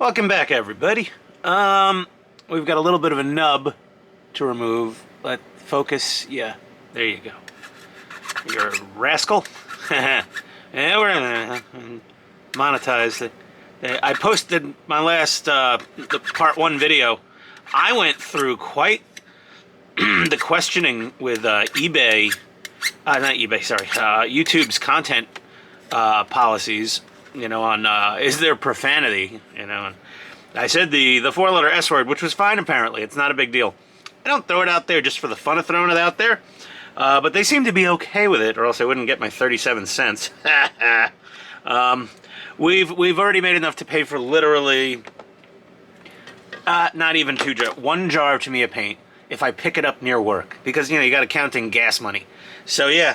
Welcome back, everybody. We've got a little bit of a nub to remove. Let focus. Yeah, there you go. You're a rascal. Yeah, we're monetized. I posted my last the part 1 video. I went through quite the questioning with eBay, not eBay, sorry, YouTube's content policies. You know, on is there profanity? You know, and I said the 4-letter S word, which was fine apparently. It's not a big deal. I don't throw it out there just for the fun of throwing it out there, but they seem to be okay with it, or else I wouldn't get my 37 cents. We've already made enough to pay for literally not even 2 jars, 1 jar of Tamiya paint if I pick it up near work, because you know you got to count in gas money. So yeah,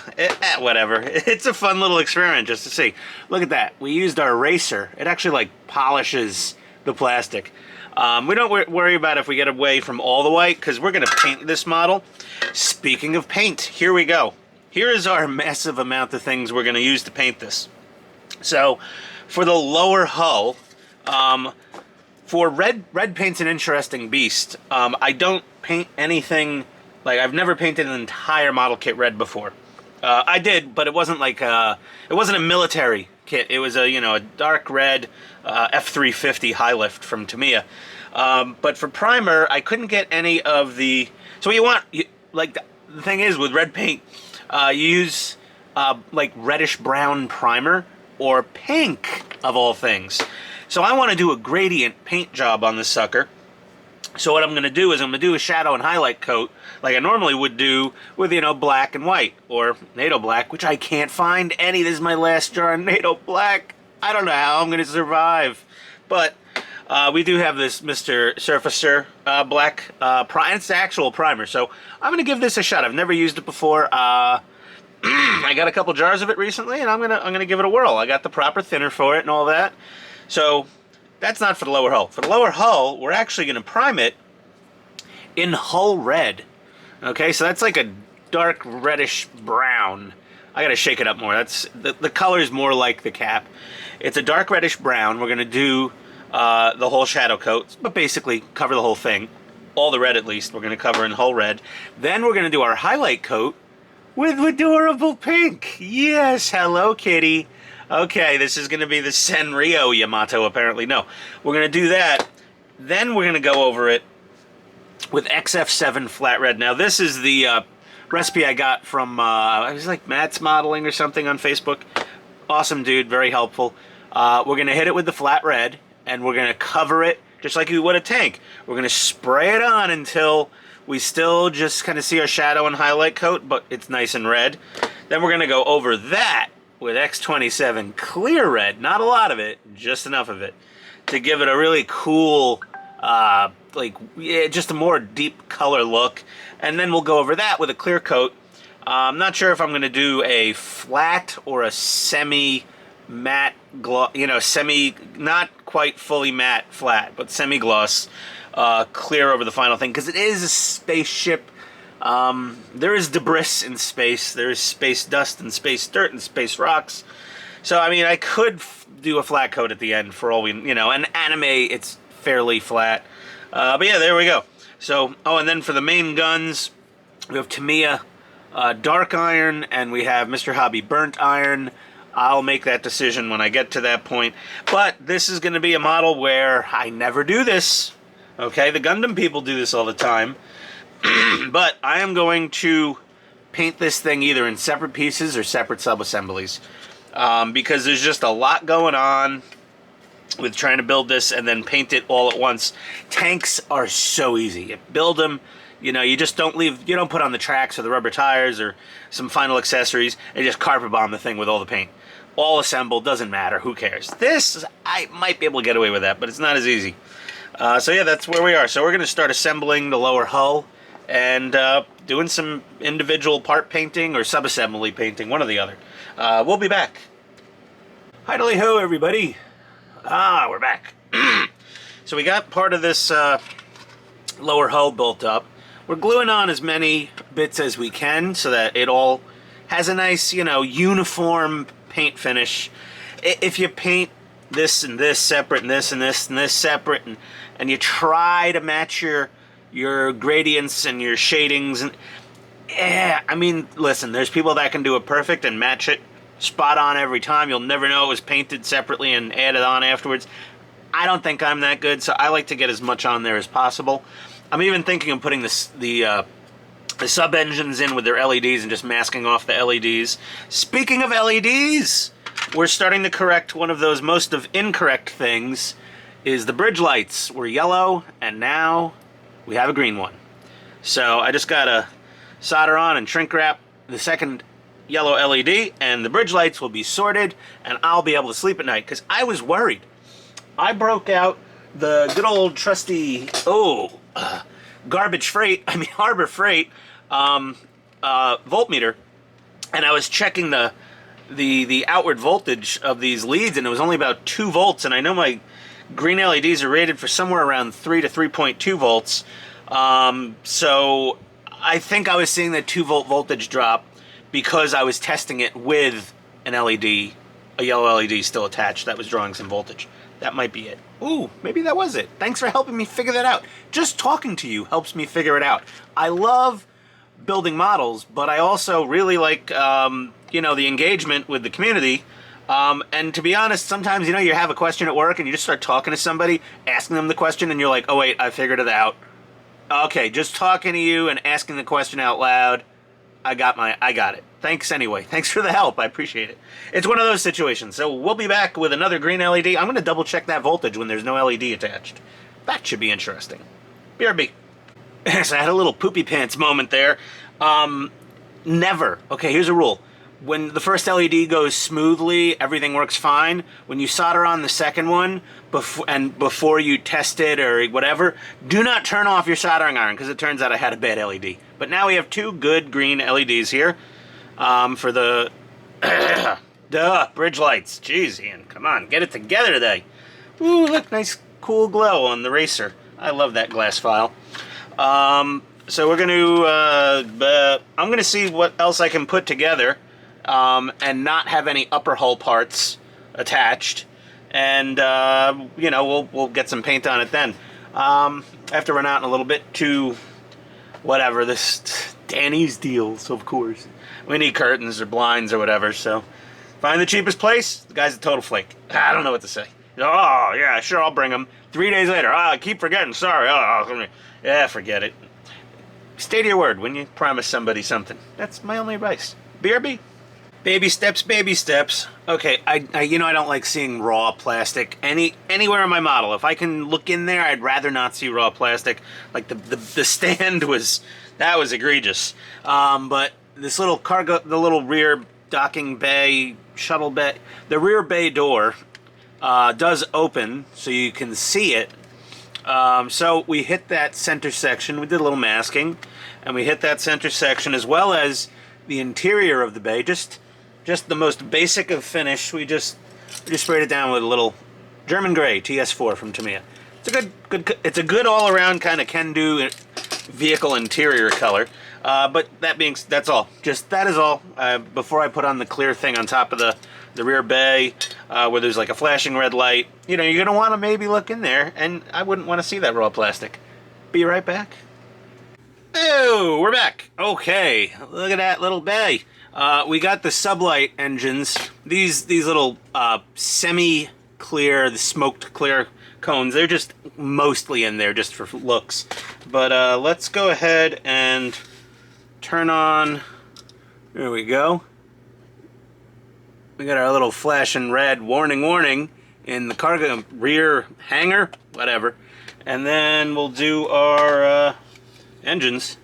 whatever. It's a fun little experiment just to see. Look at that. We used our eraser. It actually like polishes the plastic. We don't worry about if we get away from all the white, because we're going to paint this model. Speaking of paint, here we go. Here is our massive amount of things we're going to use to paint this. So for the lower hull, for red paint's an interesting beast. I don't paint anything, like I've never painted an entire model kit red before. I did, but it wasn't like it wasn't a military kit. It was a dark red F350 high lift from Tamiya. But for primer, I couldn't get any of the. So what you want, the thing is with red paint, you use like reddish brown primer or pink of all things. So I want to do a gradient paint job on this sucker. So what I'm going to do is I'm going to do a shadow and highlight coat like I normally would do with, black and white or NATO black, which I can't find any. This is my last jar of NATO black. I don't know how I'm going to survive. But we do have this Mr. Surfacer black, it's the actual primer. So I'm going to give this a shot. I've never used it before. I got a couple jars of it recently, and I'm gonna give it a whirl. I got the proper thinner for it and all that. So that's not for the lower hull. For the lower hull, we're actually going to prime it in hull red. Okay, so that's like a dark reddish brown. I got to shake it up more. That's the color is more like the cap. It's a dark reddish brown. We're going to do the whole shadow coat, but basically cover the whole thing. All the red at least we're going to cover in hull red. Then we're going to do our highlight coat with adorable pink. Yes, hello kitty. Okay, this is going to be the Senryo Yamato, apparently. No, we're going to do that. Then we're going to go over it with XF7 flat red. Now, this is the recipe I got from, it was like Matt's Modeling or something on Facebook. Awesome dude, very helpful. We're going to hit it with the flat red, and we're going to cover it just like you would a tank. We're going to spray it on until we still just kind of see our shadow and highlight coat, but it's nice and red. Then we're going to go over that with X27 clear red, not a lot of it, just enough of it, to give it a really cool, just a more deep color look. And then we'll go over that with a clear coat. I'm not sure if I'm going to do a flat or a semi-matte gloss, not quite fully matte flat, but semi-gloss clear over the final thing, because it is a spaceship. There is debris in space, there is space dust and space dirt and space rocks. So, I mean, I could do a flat coat at the end for all we, and anime, it's fairly flat. But yeah, there we go. So, and then for the main guns, we have Tamiya Dark Iron, and we have Mr. Hobby Burnt Iron. I'll make that decision when I get to that point. But this is going to be a model where I never do this. Okay, the Gundam people do this all the time. But I am going to paint this thing either in separate pieces or separate sub-assemblies. Because there's just a lot going on with trying to build this and then paint it all at once. Tanks are so easy. You build them, you just don't you don't put on the tracks or the rubber tires or some final accessories and just carpet bomb the thing with all the paint. All assembled, doesn't matter, who cares. This, I might be able to get away with that, but it's not as easy. So yeah, that's where we are. So we're going to start assembling the lower hull and doing some individual part painting or sub-assembly painting, one or the other. We'll be back. Hi-do-ho, everybody. We're back. So we got part of this lower hull built up. We're gluing on as many bits as we can so that it all has a nice, uniform paint finish. If you paint this and this separate, and this and this and this separate, and you try to match your gradients and your shadings. And yeah, I mean, listen, there's people that can do it perfect and match it spot on every time. You'll never know it was painted separately and added on afterwards. I don't think I'm that good, so I like to get as much on there as possible. I'm even thinking of putting the sub-engines in with their LEDs and just masking off the LEDs. Speaking of LEDs, we're starting to correct one of those most of incorrect things, is the bridge lights were yellow, and now we have a green one. So I just gotta solder on and shrink wrap the second yellow LED, and the bridge lights will be sorted, and I'll be able to sleep at night, because I was worried. I broke out the good old trusty, Harbor Freight voltmeter, and I was checking the outward voltage of these leads, and it was only about 2 volts, and I know my green LEDs are rated for somewhere around 3 to 3.2 volts, so I think I was seeing that 2 volt voltage drop because I was testing it with an LED, a yellow LED still attached that was drawing some voltage. That might be it. Ooh, maybe that was it. Thanks for helping me figure that out. Just talking to you helps me figure it out. I love building models, but I also really like, the engagement with the community. And to be honest, sometimes, you have a question at work and you just start talking to somebody, asking them the question, and you're like, oh wait, I figured it out. Okay, just talking to you and asking the question out loud, I got it. Thanks anyway. Thanks for the help. I appreciate it. It's one of those situations. So we'll be back with another green LED. I'm going to double check that voltage when there's no LED attached. That should be interesting. BRB. So I had a little poopy pants moment there. Never. Okay, here's a rule. When the first LED goes smoothly, everything works fine. When you solder on the second one, before you test it or whatever, do not turn off your soldering iron, because it turns out I had a bad LED. But now we have 2 good green LEDs here for the bridge lights. Jeez, Ian, come on, get it together today. Ooh, look, nice cool glow on the racer. I love that glass file. So we're going to, I'm going to see what else I can put together and not have any upper hull parts attached. And, we'll get some paint on it then. I have to run out in a little bit to whatever, this Danny's deals, of course. We need curtains or blinds or whatever, so find the cheapest place. The guy's a total flake. I don't know what to say. Oh, yeah, sure, I'll bring them. 3 days later, I keep forgetting, sorry. Yeah, forget it. Stay to your word when you promise somebody something. That's my only advice. BRB. Baby steps, baby steps. Okay, I don't like seeing raw plastic anywhere on my model. If I can look in there, I'd rather not see raw plastic. Like the stand was egregious. But this little cargo, the little rear docking bay, shuttle bay, the rear bay door does open so you can see it. So we hit that center section. We did a little masking, and we hit that center section as well as the interior of the bay. Just the most basic of finish. We just sprayed it down with a little German gray TS4 from Tamiya. It's a good all around kind of can-do vehicle interior color. But that's all. That is all. Before I put on the clear thing on top of the rear bay, where there's like a flashing red light, you're gonna want to maybe look in there, and I wouldn't want to see that raw plastic. Be right back. Oh, we're back. Okay, look at that little bay. We got the sublight engines. These little semi-clear, the smoked clear cones. They're just mostly in there just for looks. But let's go ahead and turn on. There we go. We got our little flashing red warning in the cargo rear hanger, whatever. And then we'll do our engines.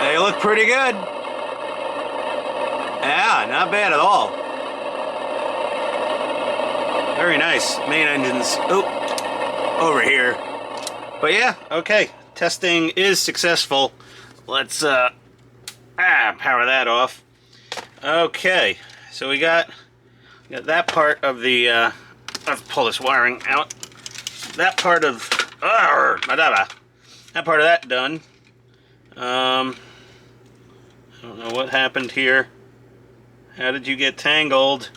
They look pretty good. Yeah, not bad at all. Very nice. Main engines. Oh, over here. But yeah, okay. Testing is successful. Let's power that off. Okay, so we got that part of the. Let's pull this wiring out. That part of Madara. That part of that done. I don't know what happened here. How did you get tangled?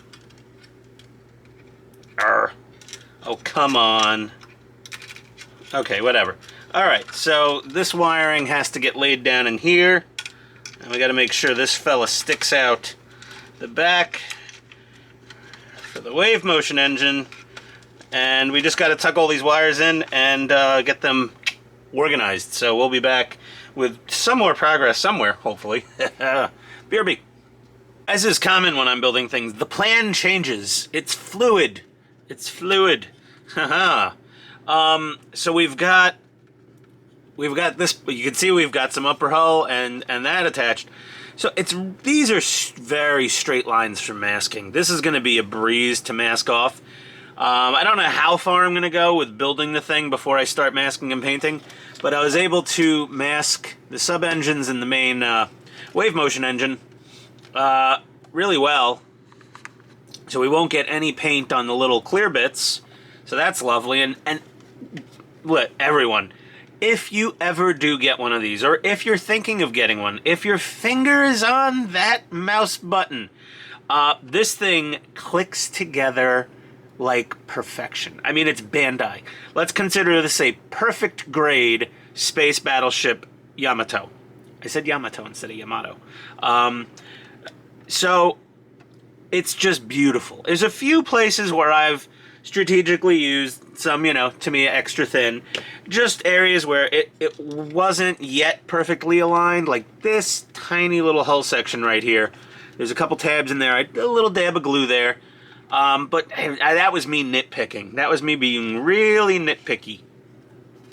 Arr. Oh, come on. Okay, whatever. Alright, so this wiring has to get laid down in here. And we gotta make sure this fella sticks out the back for the wave motion engine. And we just gotta tuck all these wires in and get them organized. So we'll be back with some more progress somewhere, hopefully. BRB. As is common when I'm building things, the plan changes. It's fluid. It's fluid. Haha. So we've got this, you can see we've got some upper hull and that attached. So these are very straight lines for masking. This is going to be a breeze to mask off. I don't know how far I'm going to go with building the thing before I start masking and painting, but I was able to mask the sub-engines and the main wave motion engine really well. So we won't get any paint on the little clear bits. So that's lovely. And look, everyone, if you ever do get one of these, or if you're thinking of getting one, if your finger is on that mouse button, this thing clicks together like perfection. I mean, it's Bandai. Let's consider this a perfect grade Space Battleship Yamato. I said Yamato instead of Yamato. So it's just beautiful. There's a few places where I've strategically used some, to me, extra thin. Just areas where it wasn't yet perfectly aligned, like this tiny little hull section right here. There's a couple tabs in there, a little dab of glue there. But that was me nitpicking. That was me being really nitpicky.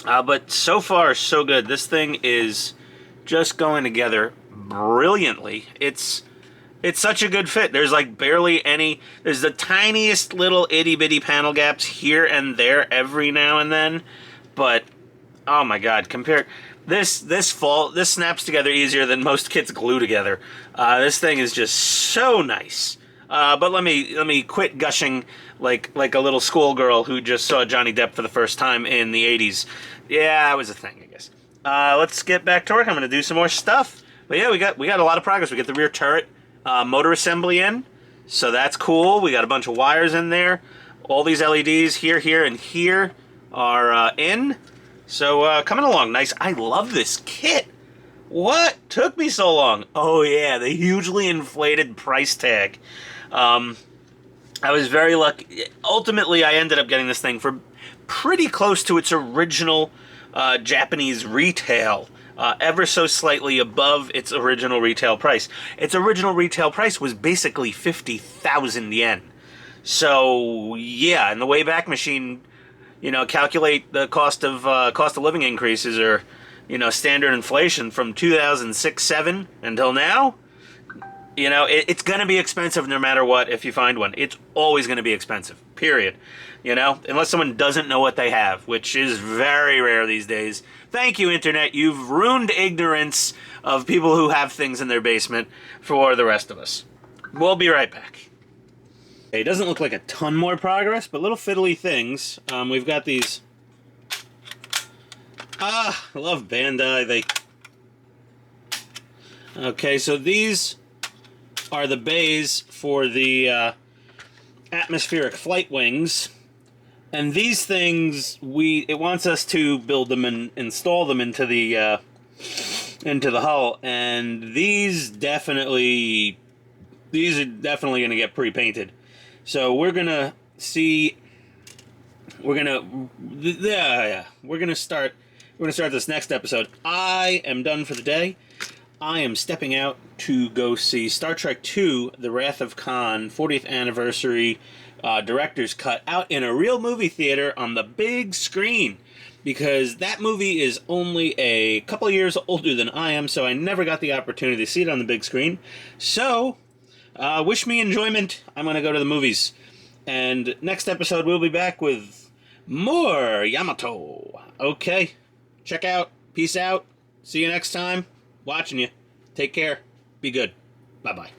But so far, so good. This thing is just going together brilliantly. It's such a good fit. There's like barely any. There's the tiniest little itty bitty panel gaps here and there every now and then, but oh my god, compare this snaps together easier than most kits glue together. This thing is just so nice. But let me quit gushing like a little schoolgirl who just saw Johnny Depp for the first time in the 80s. Yeah, that was a thing, I guess. Let's get back to work. I'm gonna do some more stuff. But yeah, we got a lot of progress. We got the rear turret motor assembly in, so that's cool. We got a bunch of wires in there. All these LEDs here, and here are in. So coming along nice. I love this kit. What took me so long? Oh yeah, the hugely inflated price tag. I was very lucky. Ultimately, I ended up getting this thing for pretty close to its original Japanese retail. Ever so slightly above its original retail price. Its original retail price was basically 50,000 yen. So yeah, in the Wayback Machine, calculate the cost of living increases or standard inflation from 2006-07 until now. It's going to be expensive no matter what. If you find one, it's always going to be expensive. Period. Unless someone doesn't know what they have, which is very rare these days. Thank you, Internet. You've ruined ignorance of people who have things in their basement for the rest of us. We'll be right back. It doesn't look like a ton more progress, but little fiddly things. We've got these. I love Bandai. Okay, so these are the bays for the atmospheric flight wings. And these things, it wants us to build them and install them into the hull. And these are definitely going to get pre-painted. So we're gonna see. We're gonna start this next episode. I am done for the day. I am stepping out to go see Star Trek II: The Wrath of Khan 40th anniversary director's cut out in a real movie theater on the big screen, because that movie is only a couple years older than I am, so I never got the opportunity to see it on the big screen. So wish me enjoyment. I'm going to go to the movies. And next episode, we'll be back with more Yamato. Okay. Check out. Peace out. See you next time. Watching you. Take care. Be good. Bye-bye.